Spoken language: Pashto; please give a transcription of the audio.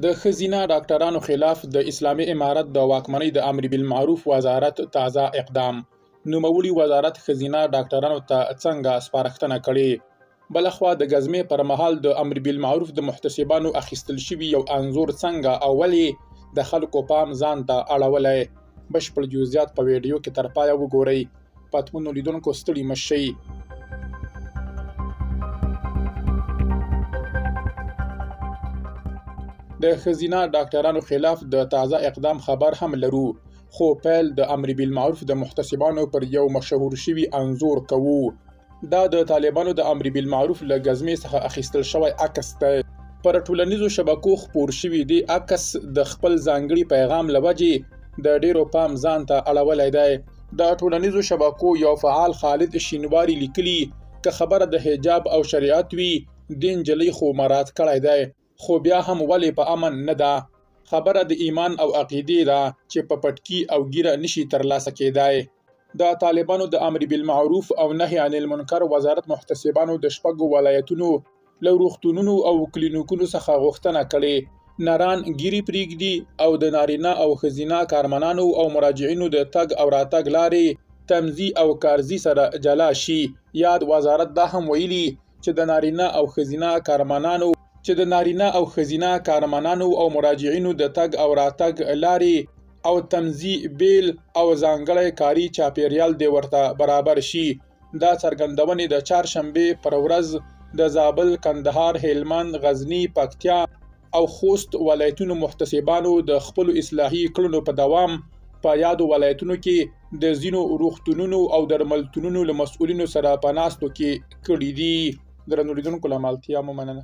د ښځینه ډاکټرانو خلاف د اسلامي امارت د واکمنۍ د امر بالمعروف وزارت تازه اقدام. نوموړي وزارت ښځینه ډاکټرانو ته څنګه سپارښتنه کړې؟ بلخوا د ګزمې پر مهال د امر بالمعروف د محتسبانو اخیستل شوي یو انځور څنګه او ولې د خلکو پام ځان ته اړولی؟ بشپړ جزئیات په ویډیو کې تر پایه وګورئ. پاتمنو لیدونکو ستړي مه شئ. د ښځینه ډاکټرانو خلاف د تازه اقدام خبر هم لرو، خو پیل د امر بالمعروف د محتسبانو پر یو مشهور شوي انځور کوو. دا د طالبانو د امر بالمعروف له ګزمې څخه اخیستل شوی عکس دی. پر ټولنیزو شبکو خپور شوي دی عکس د خپل ځانګړي پیغام له وجې د ډیرو پام ځان ته اړولی دی. د ټولنیزو شبکو یو فعال خالد شینواري لیکلي که خبره د حجاب او شریعت وي، د نجلۍ خو مراعات کړی دی، خو بیا هم ولې په امن نه ده؟ خبره د ایمان او عقیدې ده چې په پټکي او ګیره نشي ترلاسه کېدای. د طالبانو د امر بالمعروف او نهي عن المنکر وزارت محتسبانو د 6 ولایتونو له روغتونونو او کلینیکونو څخه غوښتنه کړې نران ګیري پرېږدي او د نارینه او ښځینه کارمنانو او مراجعینو د تګ او راتګ لارې تمځي او کارزي سره جلا شي. یاد وزارت دا هم ویلي چې د نارینه او ښځینه کارمنانو او مراجعینو د تګ او راتګ لارې او تمځي بیل او ځانګړی کاري چاپیریال دې ورته برابر شي. دا څرګندونې د چهارشنبې پر ورځ د زابل، کندهار، هلمند، غزني، پکتیا او خوست ولایتونو محتسبانو د خپلو اصلاحي کړنو په دوام په یادو ولایتونو کې د ځینو روغتونونو او درملتونونو له مسؤلینو سره په ناستو کې کړي دي. درنو لیدونکو له ملتیا مو مننه.